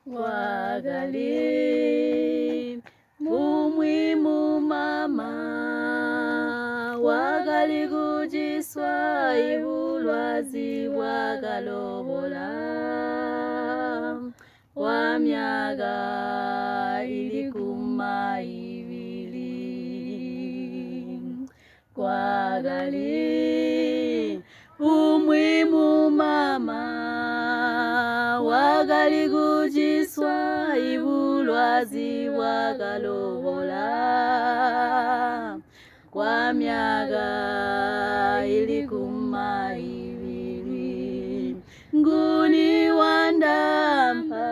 wagali mumwimu mama wagali kujiswa ibulwazi wagalobola wamyaga ilikuma ibili wagali umwimu mama wagali kujiswa ibulwazi wagalobola kwa myaga ilikuma ibili nguni wandampa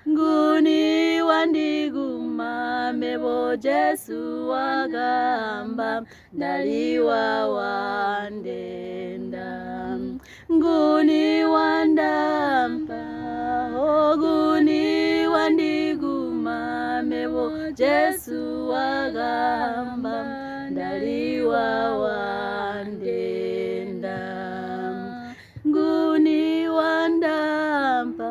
nguni wandiguma mebo Jesu wagamba ndaliwa wandenda nguni wandampa oguni wandiguma mebo Jesu wagamba ndaliwa wandenda nguni wandampa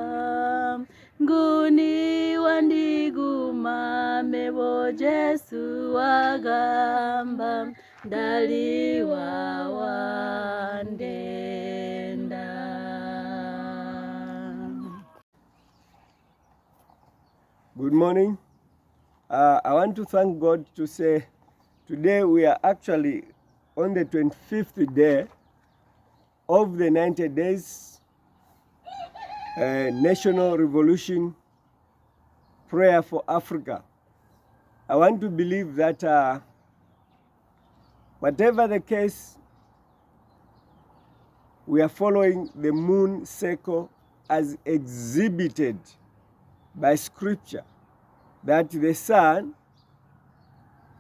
nguni wandiguma mebo Jesu wagamba ndaliwa wandenda. Good morning. I want to thank God to say today we are actually on the 25th day of the 90 days National Revolution Prayer for Africa. I want to believe that whatever the case, we are following the moon cycle as exhibited by Scripture, that the sun,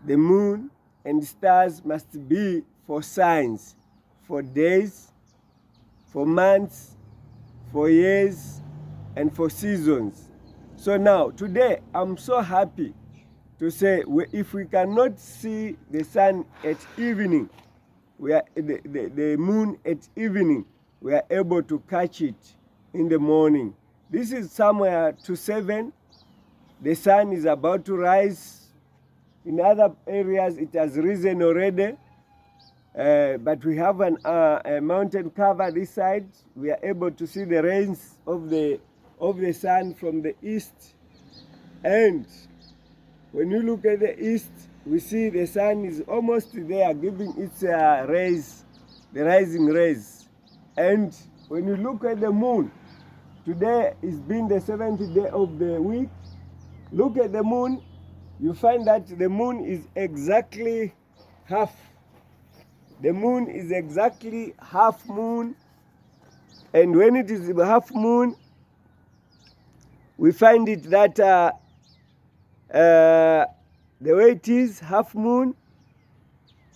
the moon, and stars must be for signs, for days, for months, for years, and for seasons. So now, today, I'm so happy to say if we cannot see the sun at evening, the moon at evening, we are able to catch it in the morning. This is somewhere to 7. The sun is about to rise. In other areas, it has risen already. But we have a mountain cover this side. We are able to see the rays of the sun from the east. And when you look at the east, we see the sun is almost there, giving its rays, the rising rays. And when you look at the moon, today is been the 7th day of the week. Look at the moon, you find that the moon is exactly half. The moon is exactly half moon. And when it is half moon, we find it that the way it is, half moon,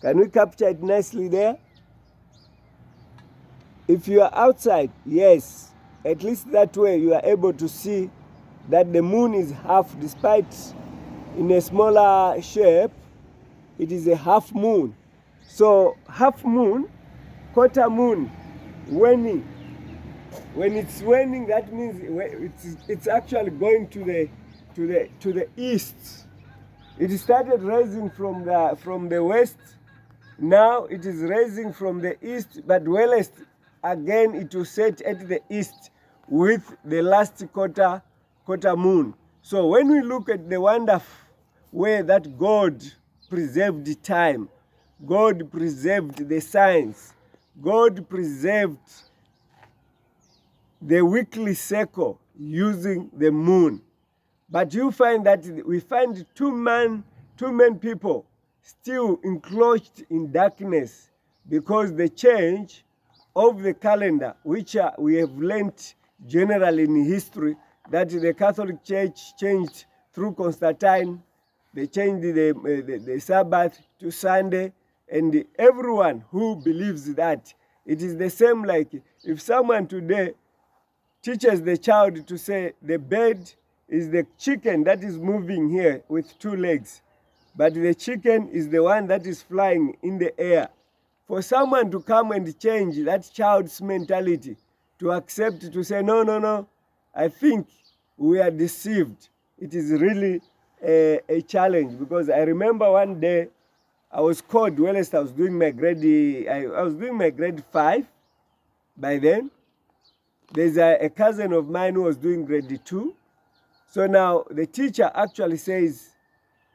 can we capture it nicely there? If you are outside, yes, at least that way you are able to see that the moon is half, despite in a smaller shape, it is a half moon. So half moon, quarter moon, waning. When it's waning, that means it's actually going to the east. It started rising from the west. Now it is rising from the east, but wellest again it will set at the east with the last quarter moon. So when we look at the wonderful way that God preserved time, God preserved the signs, God preserved the weekly cycle using the moon. But you find that we find two men people still enclosed in darkness because the change of the calendar, which we have learnt generally in history, that the Catholic Church changed through Constantine. They changed the Sabbath to Sunday, and everyone who believes that, it is the same like if someone today teaches the child to say the bird is the chicken that is moving here with 2 legs, but the chicken is the one that is flying in the air. For someone to come and change that child's mentality, to accept, to say, no, I think we are deceived. It is really a challenge, because I remember one day I was called whilst I was doing my grade, I was doing my grade 5 by then. There's a cousin of mine who was doing grade 2. So now the teacher actually says,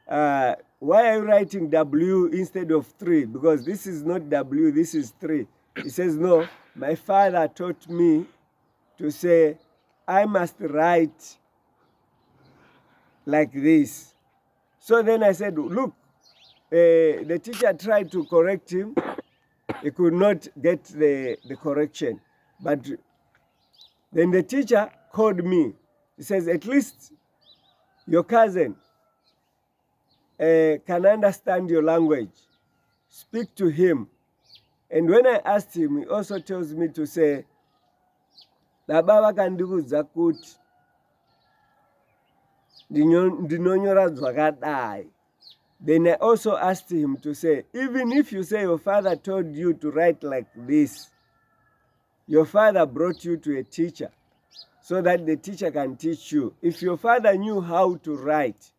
why are you writing W instead of 3? Because this is not W, this is 3. He says, no, my father taught me to say, I must write like this. So then I said, look, the teacher tried to correct him. He could not get the correction. But then the teacher called me. He says, at least your cousin can understand your language. Speak to him. And when I asked him, he also tells me to say, Baba kandikuudza kuti ndinonyora zvakadai. Then I also asked him to say, even if you say your father told you to write like this, your father brought you to a teacher so that the teacher can teach you. If your father knew how to write,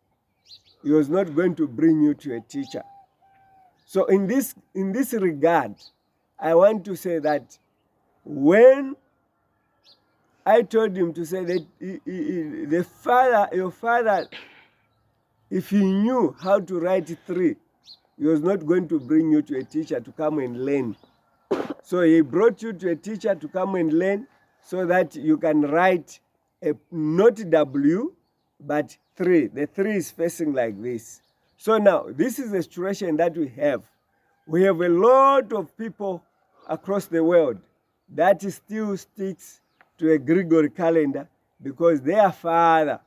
he was not going to bring you to a teacher. So in this regard, I want to say that when I told him to say that your father, if he knew how to write 3, he was not going to bring you to a teacher to come and learn. So he brought you to a teacher to come and learn so that you can write not W, but 3. The 3 is facing like this. So now, this is the situation that we have. We have a lot of people across the world that still sticks to a Gregory calendar because their father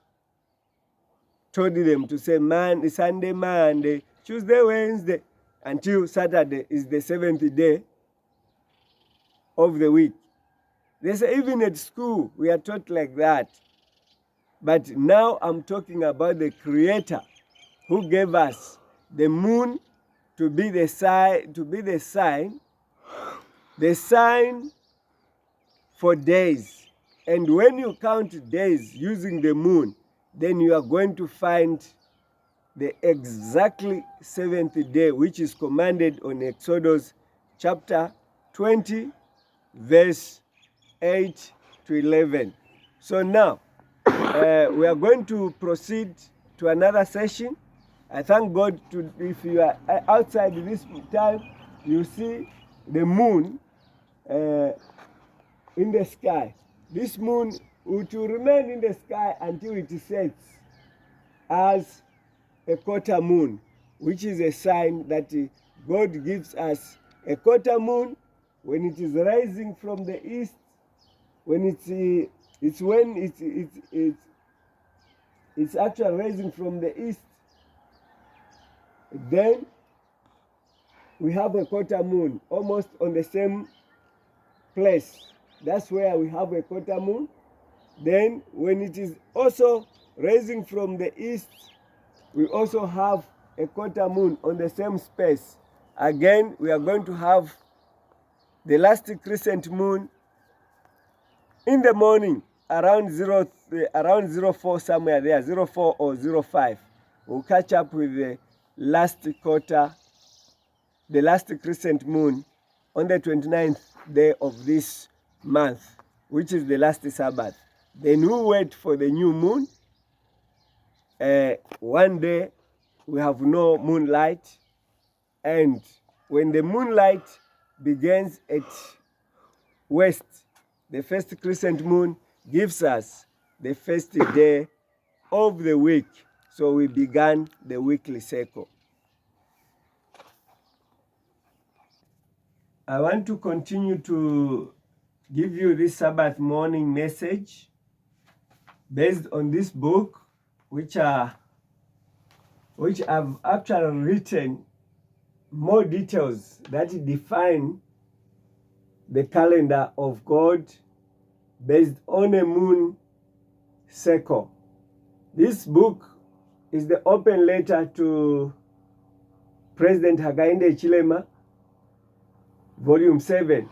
told them to say Sunday, Monday, Tuesday, Wednesday, until Saturday is the 7th day of the week. They say even at school we are taught like that. But now I'm talking about the Creator who gave us the moon to be the sign for days. And when you count days using the moon, then you are going to find the exactly 7th day, which is commanded on Exodus chapter 20, verse 8 to 11. So now, we are going to proceed to another session. I thank God if you are outside this time, you see the moon in the sky. This moon will remain in the sky until it sets as a quarter moon, which is a sign that God gives us a quarter moon when it is rising from the east. When it's actually rising from the east. Then we have a quarter moon almost on the same place. That's where we have a quarter moon. Then when it is also rising from the east, we also have a quarter moon on the same space. Again, we are going to have the last crescent moon in the morning around 04 somewhere there, 04 or 05. We'll catch up with the last quarter, the last crescent moon on the 29th day of this month, which is the last Sabbath. Then we'll wait for the new moon. One day we have no moonlight, and when the moonlight begins at west, the first crescent moon gives us the first day of the week. So we began the weekly cycle. I want to continue to give you this Sabbath morning message based on this book, which I've actually written more details that define the calendar of God based on a moon cycle. This book is the open letter to President Hakainde Hichilema, Volume 7.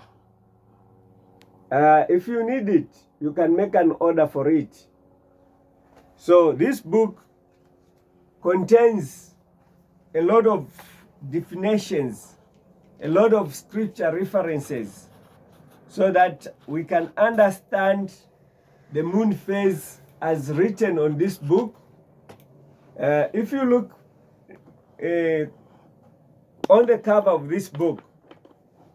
If you need it, you can make an order for it. So this book contains a lot of definitions, a lot of scripture references, so that we can understand the moon phase as written on this book. If you look on the cover of this book,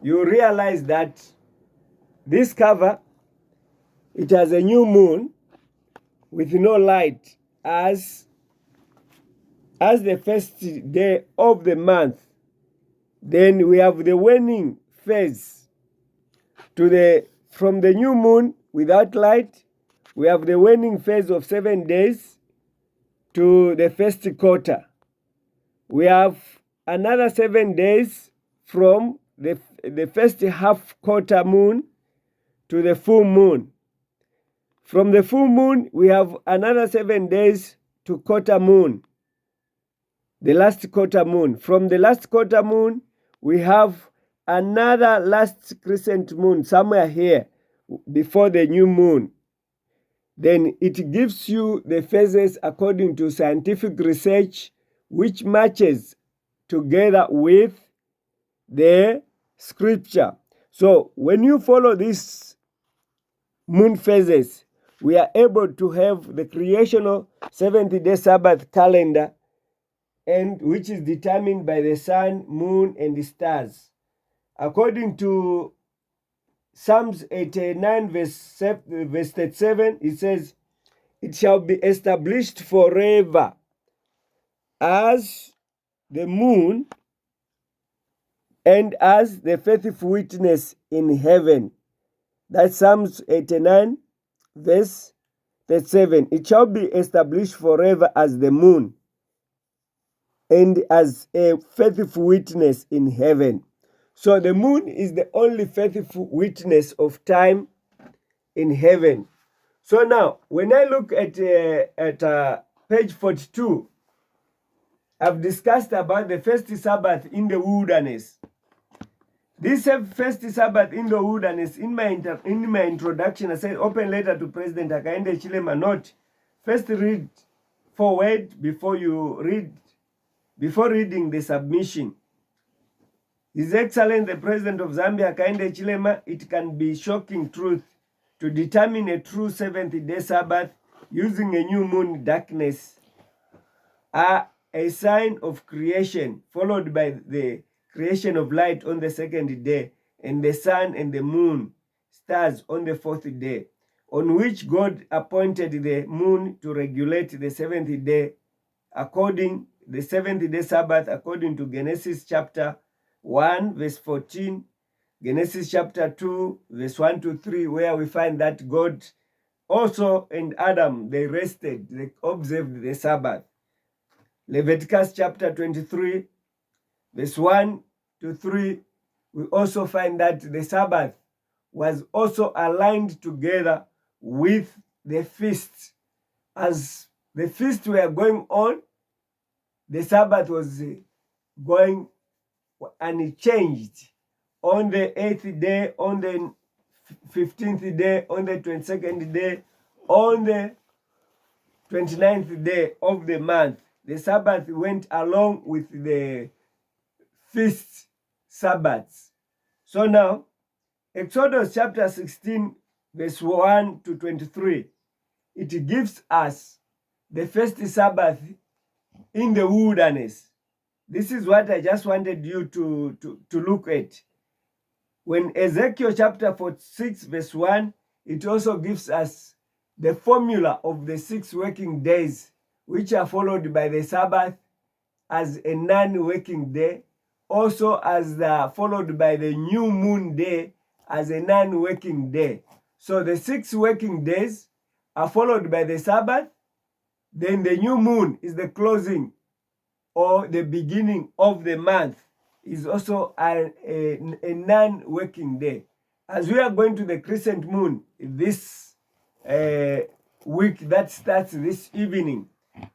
you realize that this cover, it has a new moon with no light as the first day of the month. Then we have the waning phase from the new moon without light. We have the waning phase of 7 days to the first quarter. We have another 7 days from the first half quarter moon to the full moon. From the full moon, we have another 7 days to quarter moon, the last quarter moon. From the last quarter moon, we have another last crescent moon somewhere here before the new moon. Then it gives you the phases according to scientific research, which matches together with the scripture. So when you follow these moon phases, we are able to have the creational 70-day Sabbath calendar, and which is determined by the sun, moon, and the stars. According to Psalms 89 verse 37, it says, "It shall be established forever as the moon and as the faithful witness in heaven." That's Psalms 89 verse 37. It shall be established forever as the moon and as a faithful witness in heaven. So the moon is the only faithful witness of time in heaven. So now, when I look at page 42, I've discussed about the first Sabbath in the wilderness. This first Sabbath in the wilderness, in my introduction, I said, open letter to President Hakainde Hichilema, note, first read forward before reading the submission. His Excellency the President of Zambia, Hakainde Hichilema, it can be shocking truth to determine a true 70-day Sabbath using a new moon darkness are a sign of creation, followed by the creation of light on the second day, and the sun and the moon, stars on the fourth day, on which God appointed the moon to regulate the seventh day, the 70-day Sabbath, according to Genesis chapter 1, verse 14, Genesis chapter 2, verse 1 to 3, where we find that God also and Adam, they rested, they observed the Sabbath. Leviticus chapter 23, verse 1 to 3, we also find that the Sabbath was also aligned together with the feast. As the feast were going on, the Sabbath was going unchanged. On the 8th day, on the 15th day, on the 22nd day, on the 29th day of the month, the Sabbath went along with the feast Sabbaths. So now, Exodus chapter 16, verse 1 to 23, it gives us the first Sabbath in the wilderness. This is what I just wanted you to look at. When Ezekiel chapter 46, verse 1, it also gives us the formula of the 6 working days, which are followed by the Sabbath as a non-working day, also as followed by the new moon day as a non-working day. So the 6 working days are followed by the Sabbath, then the new moon is the closing or the beginning of the month, is also a non-working day. As we are going to the crescent moon this week that starts this evening,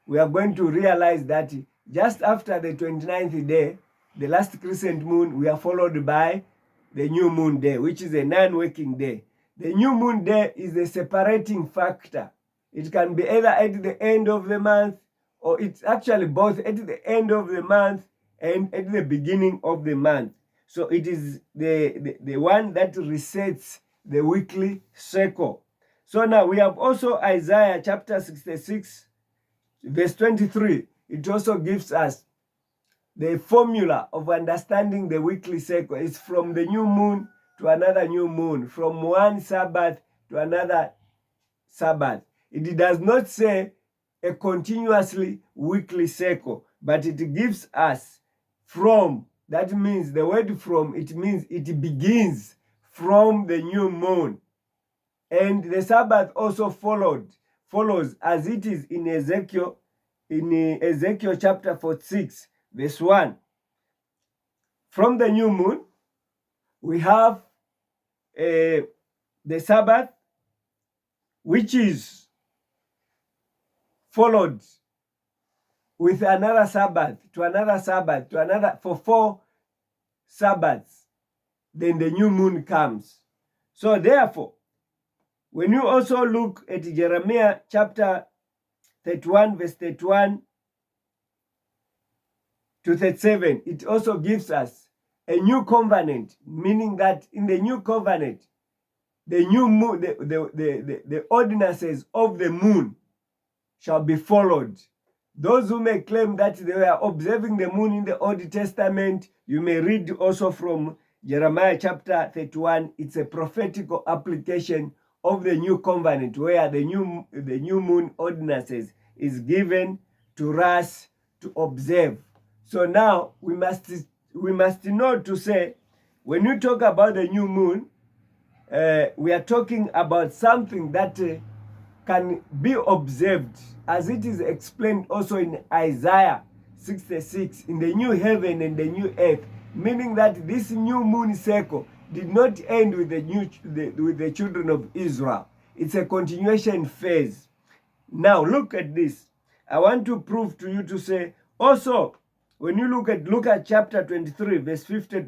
we are going to realize that just after the 29th day, the last crescent moon, we are followed by the new moon day, which is a non-working day. The new moon day is the separating factor It can be either at the end of the month, or it's actually both at the end of the month and at the beginning of the month. So it is the one that resets the weekly cycle. So now we have also Isaiah chapter 66, verse 23. It also gives us the formula of understanding the weekly cycle. It's from the new moon to another new moon, from one Sabbath to another Sabbath. It does not say a continuously weekly cycle, but it gives us from. That means the word from, it means it begins from the new moon. And the Sabbath also follows as it is in Ezekiel chapter 46, verse 1. From the new moon, we have the Sabbath, which is followed with another Sabbath, to another Sabbath, to another, for 4 Sabbaths. Then the new moon comes. So therefore, when you also look at Jeremiah chapter 31, verse 31 to 37, it also gives us a new covenant, meaning that in the new covenant, the new moon, the ordinances of the moon shall be followed. Those who may claim that they were observing the moon in the Old Testament, you may read also from Jeremiah chapter 31. It's a prophetical application of the new covenant, where the new moon ordinances is given to us to observe. So now we must know to say, when you talk about the new moon, we are talking about something that can be observed, as it is explained also in Isaiah 66, in the new heaven and the new earth, meaning that this new moon cycle did not end with the children of Israel. It's a continuation phase. Now look at this. I want to prove to you to say, also, when you look at chapter 23, verse 50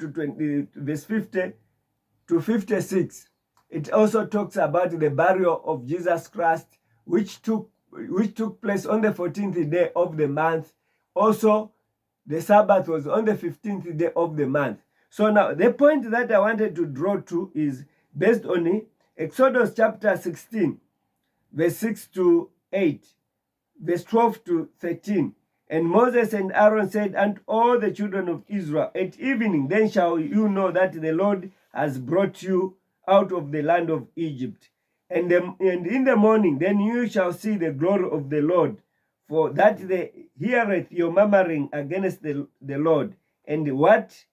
to 56, it also talks about the burial of Jesus Christ, which took place on the 14th day of the month. Also, the Sabbath was on the 15th day of the month. So now, the point that I wanted to draw to is based on Exodus chapter 16, verse 6 to 8, verse 12 to 13. And Moses and Aaron said unto all the children of Israel, at evening then shall you know that the Lord has brought you out of the land of Egypt. And in the morning then you shall see the glory of the Lord, for that they heareth your murmuring against the Lord. And what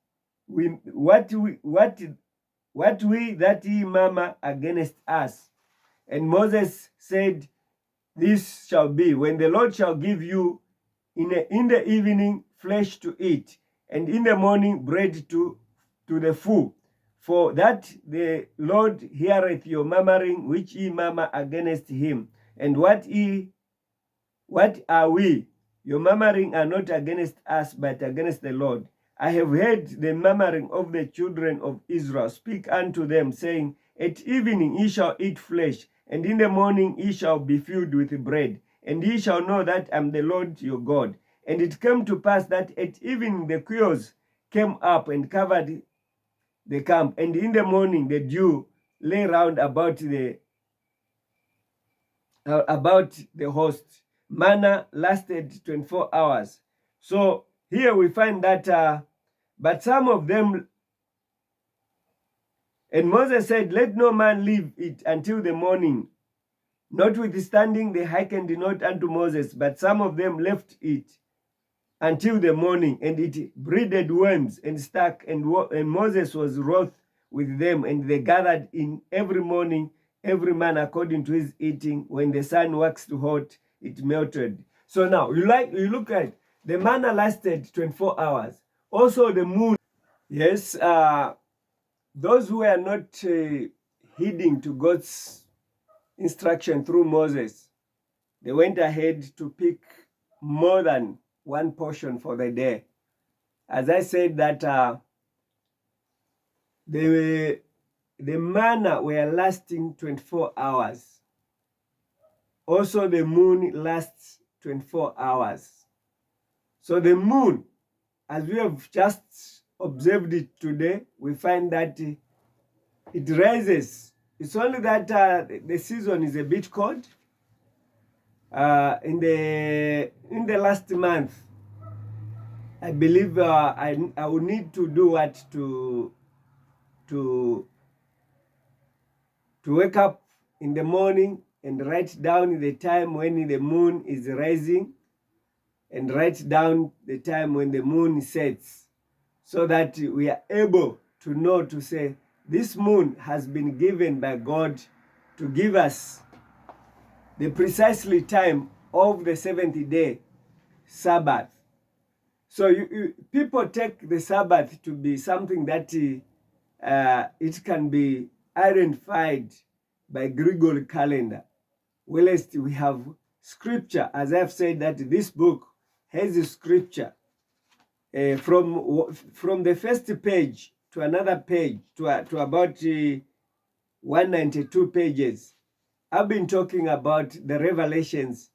we that ye murmur against us. And Moses said, this shall be when the Lord shall give you in the evening flesh to eat, and in the morning bread to the full. For that the Lord heareth your murmuring, which ye murmur against him. And what are we? Your murmuring are not against us, but against the Lord. I have heard the murmuring of the children of Israel. Speak unto them, saying, at evening ye shall eat flesh, and in the morning ye shall be filled with bread. And ye shall know that I am the Lord your God. And it came to pass that at evening the quails came up and covered the camp, and in the morning the dew lay round about the host. Manna lasted 24 hours. So here we find that, but some of them, and Moses said, let no man leave it until the morning. Notwithstanding, they hearkened not unto Moses, but some of them left it until the morning, and it breeded worms and stuck, and Moses was wroth with them, and they gathered in every morning, every man according to his eating. When the sun waxed hot, it melted. So now, you look at the manna lasted 24 hours. Also the moon. Yes, those who are not heeding to God's instruction through Moses, they went ahead to pick more than one portion for the day. As I said that the manna were lasting 24 hours Also, the moon lasts 24 hours. So the moon, as we have just observed it today, we find that it rises. It's only that the season is a bit cold. In the last month, I believe I will need to do what to wake up in the morning and write down the time when the moon is rising and write down the time when the moon sets, so that we are able to know, to say, this moon has been given by God to give us the precisely time of the seventh day Sabbath. So people take the Sabbath to be something that it can be identified by Gregorian calendar. Whilst we have scripture, as I've said, that this book has a scripture from the first page to another page to about 192 pages. I've been talking about the revelations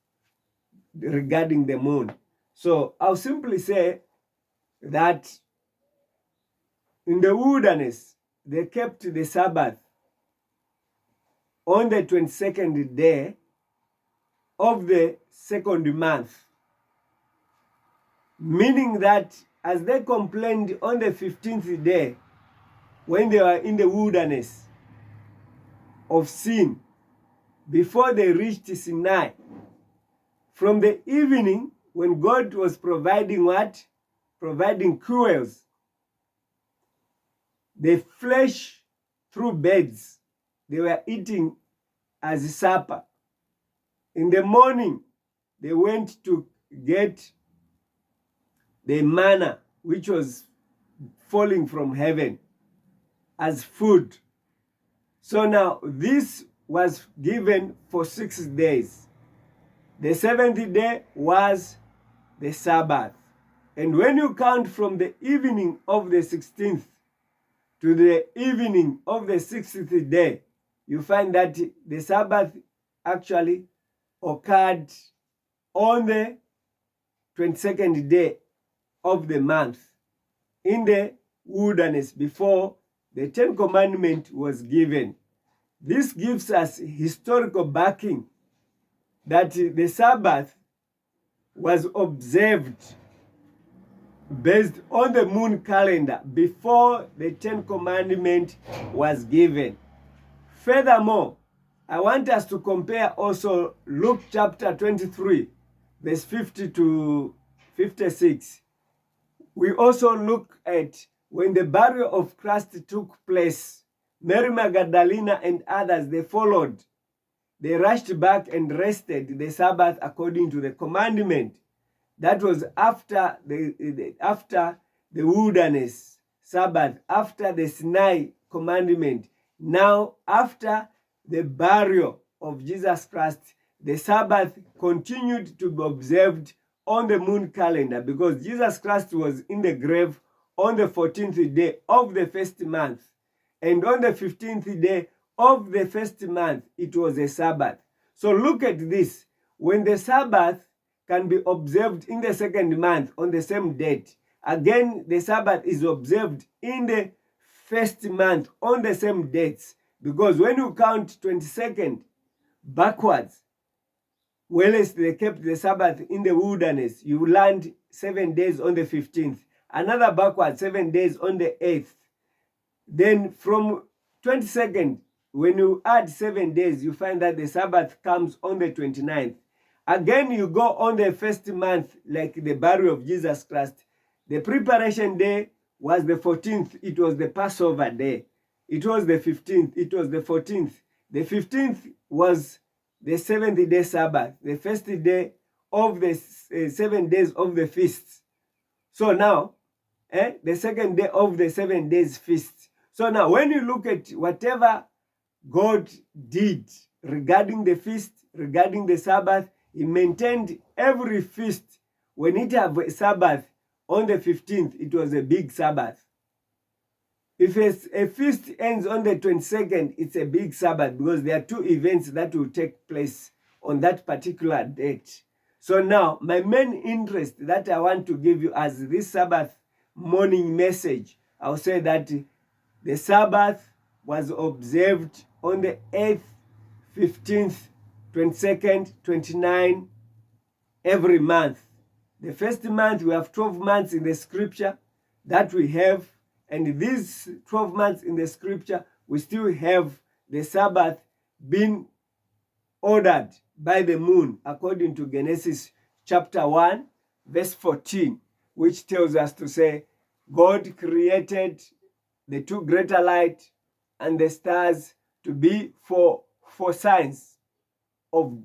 regarding the moon. So I'll simply say that in the wilderness, they kept the Sabbath on the 22nd day of the second month, meaning that as they complained on the 15th day, when they were in the wilderness of sin, before they reached Sinai, from the evening, when God was providing what? Providing quails, the flesh through birds, they were eating as supper. In the morning, they went to get the manna, which was falling from heaven, as food. So now this was given for 6 days. The seventh day was the Sabbath. And when you count from the evening of the 16th to the evening of the 6th day, you find that the Sabbath actually occurred on the 22nd day of the month in the wilderness before the Ten Commandments was given. This gives us historical backing that the Sabbath was observed based on the moon calendar before the Ten Commandments was given. Furthermore, I want us to compare also Luke chapter 23, verse 50 to 56. We also look at when the burial of Christ took place. Mary Magdalene and others, they followed. They rushed back and rested the Sabbath according to the commandment. That was after the wilderness Sabbath, after the Sinai commandment. Now, after the burial of Jesus Christ, the Sabbath continued to be observed on the moon calendar, because Jesus Christ was in the grave on the 14th day of the first month. And on the 15th day of the first month, it was a Sabbath. So look at this. When the Sabbath can be observed in the second month on the same date, again, the Sabbath is observed in the first month on the same dates. Because when you count 22nd backwards, whereas they kept the Sabbath in the wilderness, you land 7 days on the 15th. Another backward, 7 days on the 8th. Then from 22nd, when you add 7 days, you find that the Sabbath comes on the 29th. Again, you go on the first month, like the burial of Jesus Christ. The preparation day was the 14th. It was the Passover day. It was the 15th. It was the 14th. The 15th was the 7th day Sabbath, the first day of the 7 days of the feast. So now, the second day of the 7 days feast. So now, when you look at whatever God did regarding the feast, regarding the Sabbath, He maintained every feast. When it had a Sabbath on the 15th, it was a big Sabbath. If a feast ends on the 22nd, it's a big Sabbath, because there are 2 events that will take place on that particular date. So now, my main interest that I want to give you as this Sabbath morning message, I'll say that the Sabbath was observed on the 8th, 15th, 22nd, 29th, every month. The first month, we have 12 months in the scripture that we have, and these 12 months in the scripture, we still have the Sabbath being ordered by the moon, according to Genesis chapter 1, verse 14, which tells us to say, God created the two greater light and the stars to be for signs of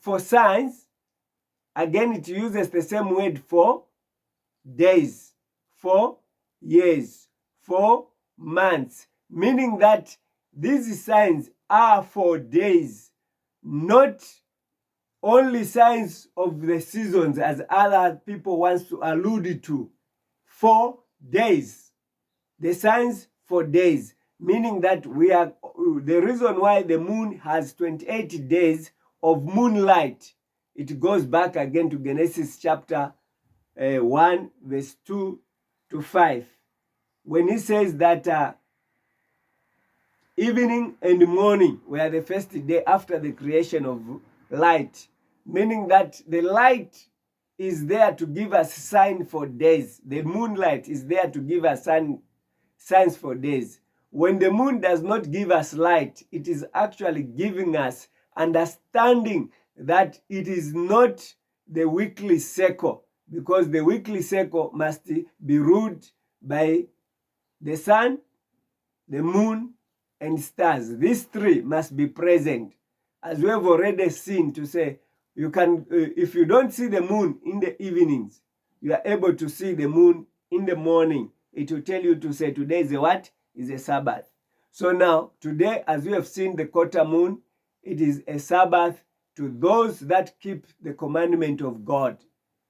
for signs. Again, it uses the same word for days, for years, for months, meaning that these signs are for days, not only signs of the seasons as other people want to allude to. For days, the signs for days, meaning that we are the reason why the moon has 28 days of moonlight. It goes back again to Genesis chapter 1 verse 2 to 5, when he says that evening and morning were the first day after the creation of light, meaning that the light is there to give us sign for days. The moonlight is there to give us signs for days. When the moon does not give us light, it is actually giving us understanding that it is not the weekly cycle, because the weekly cycle must be ruled by the sun, the moon, and stars. These three must be present, as we have already seen, to say you can, if you don't see the moon in the evenings, you are able to see the moon in the morning. It will tell you to say today is a what? Is a Sabbath. So now, today, as we have seen the quarter moon, it is a Sabbath to those that keep the commandment of God.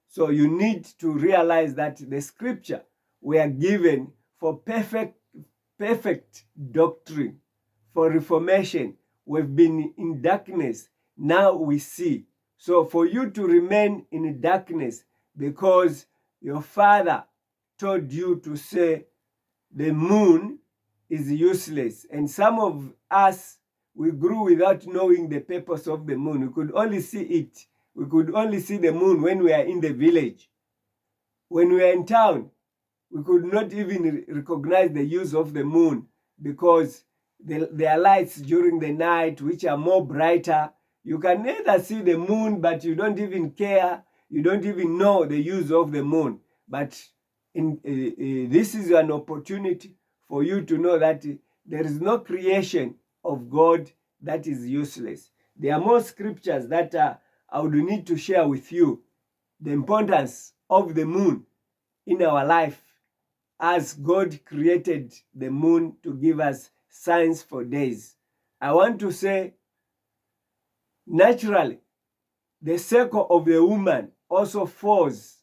So you need to realize that the scripture we are given for perfect doctrine, for reformation. We've been in darkness, now we see. So for you to remain in darkness because your father told you to say the moon is useless, and some of us, we grew without knowing the purpose of the moon. We could only see it. We could only see the moon when we are in the village. When we are in town, we could not even recognize the use of the moon, because there are lights during the night which are more brighter. You can neither see the moon, but you don't even care. You don't even know the use of the moon. But this is an opportunity for you to know that there is no creation of God that is useless. There are more scriptures that I would need to share with you. The importance of the moon in our life, as God created the moon to give us signs for days. I want to say, naturally, the cycle of the woman also falls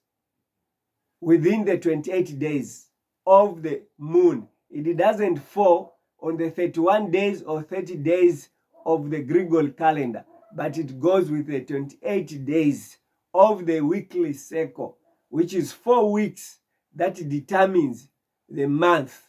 within the 28 days of the moon. It doesn't fall on the 31 days or 30 days of the Gregorian calendar, but it goes with the 28 days of the weekly cycle, which is 4 weeks that determines the month.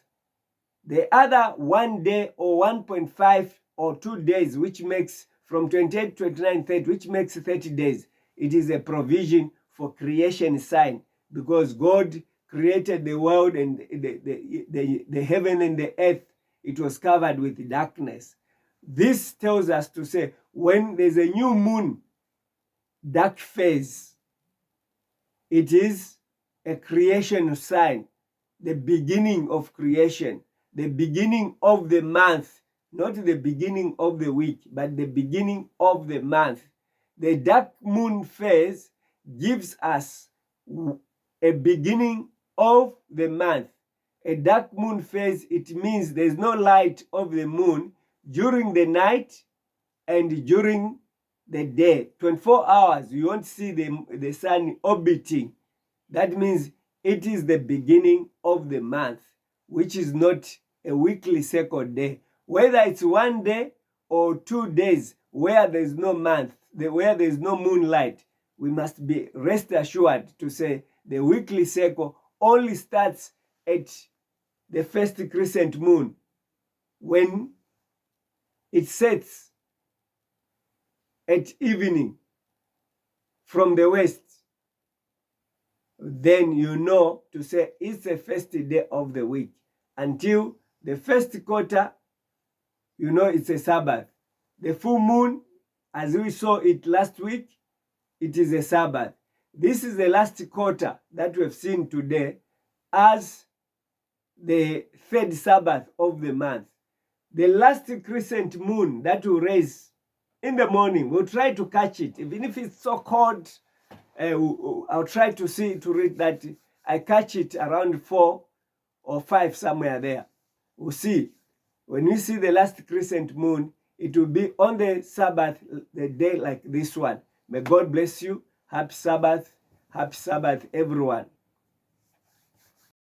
The other 1 day or 1.5 or 2 days, which makes from 28, 29, 30, which makes 30 days, it is a provision for creation sign, because God created the world and the heaven and the earth. It was covered with darkness. This tells us to say, when there's a new moon, dark phase, it is a creation sign, the beginning of creation, the beginning of the month, not the beginning of the week, but the beginning of the month. The dark moon phase gives us a beginning of the month. A dark moon phase, it means there's no light of the moon during the night and during the day. 24 hours, you won't see the sun orbiting. That means it is the beginning of the month, which is not a weekly cycle day. Whether it's 1 day or 2 days, where there is no month, where there is no moonlight, we must be rest assured to say the weekly cycle only starts at the first crescent moon. When it sets at evening from the west, then you know to say it's the first day of the week. Until the first quarter, you know it's a Sabbath. The full moon, as we saw it last week, it is a Sabbath. This is the last quarter that we have seen today as the third Sabbath of the month. The last crescent moon that will rise in the morning, we'll try to catch it. Even if it's so cold, I'll try to read that I catch it around 4 or 5, somewhere there. We'll see. When we see the last crescent moon, it will be on the Sabbath, the day like this one. May God bless you. Happy Sabbath, everyone.